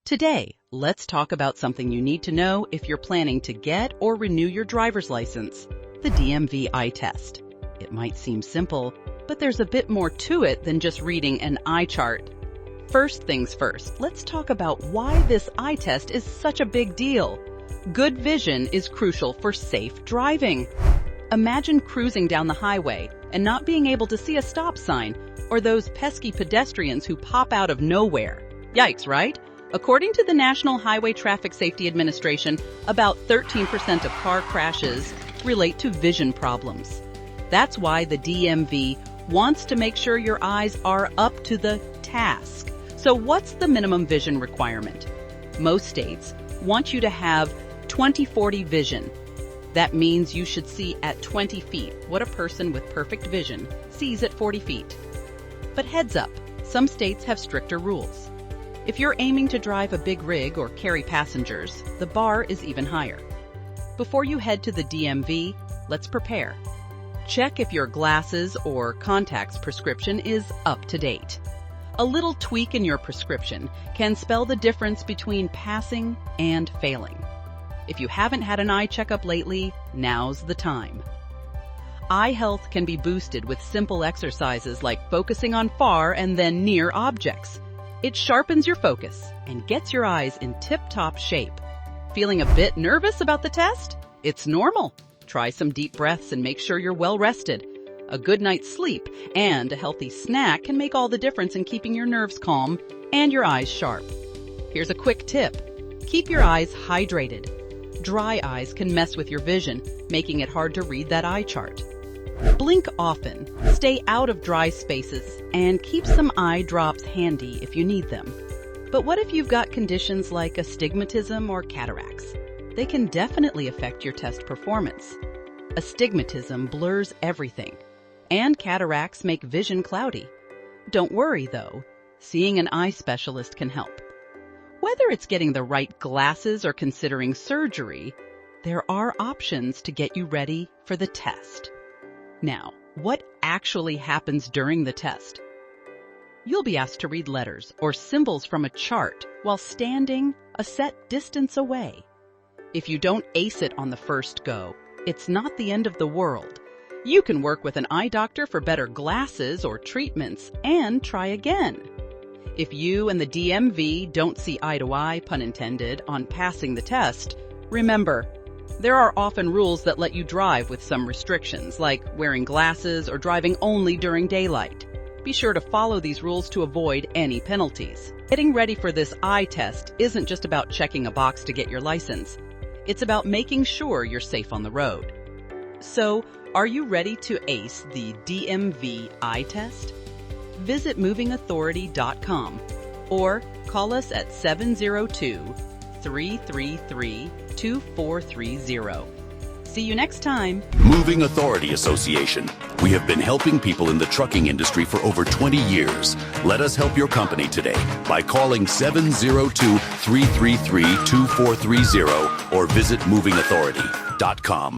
Today, let's talk about something you need to know if you're planning to get or renew your driver's license, the DMV eye test. It might seem simple, but there's a bit more to it than just reading an eye chart. First things first, let's talk about why this eye test is such a big deal. Good vision is crucial for safe driving. Imagine cruising down the highway and not being able to see a stop sign, or those pesky pedestrians who pop out of nowhere. Yikes, right? According to the National Highway Traffic Safety Administration, about 13% of car crashes relate to vision problems. That's why the DMV wants to make sure your eyes are up to the task. So what's the minimum vision requirement? Most states want you to have 20/40 vision. That means you should see at 20 feet what a person with perfect vision sees at 40 feet. But heads up, some states have stricter rules. If you're aiming to drive a big rig or carry passengers, the bar is even higher. Before you head to the DMV, let's prepare. Check if your glasses or contacts prescription is up to date. A little tweak in your prescription can spell the difference between passing and failing. If you haven't had an eye checkup lately, now's the time. Eye health can be boosted with simple exercises like focusing on far and then near objects. It sharpens your focus and gets your eyes in tip-top shape. Feeling a bit nervous about the test? It's normal. Try some deep breaths and make sure you're well rested. A good night's sleep and a healthy snack can make all the difference in keeping your nerves calm and your eyes sharp. Here's a quick tip. Keep your eyes hydrated. Dry eyes can mess with your vision, making it hard to read that eye chart. Blink often, stay out of dry spaces, and keep some eye drops handy if you need them. But what if you've got conditions like astigmatism or cataracts? They can definitely affect your test performance. Astigmatism blurs everything, and cataracts make vision cloudy. Don't worry though, seeing an eye specialist can help. Whether it's getting the right glasses or considering surgery, there are options to get you ready for the test. Now, what actually happens during the test? You'll be asked to read letters or symbols from a chart while standing a set distance away. If you don't ace it on the first go, it's not the end of the world. You can work with an eye doctor for better glasses or treatments and try again. If you and the DMV don't see eye to eye, pun intended, on passing the test, remember, there are often rules that let you drive with some restrictions, like wearing glasses or driving only during daylight. Be sure to follow these rules to avoid any penalties. Getting ready for this eye test isn't just about checking a box to get your license. It's about making sure you're safe on the road. So, are you ready to ace the DMV eye test? Visit movingauthority.com or call us at 702-333-2430. See you next time. Moving Authority Association. We have been helping people in the trucking industry for over 20 years. Let us help your company today by calling 702-333-2430 or visit movingauthority.com.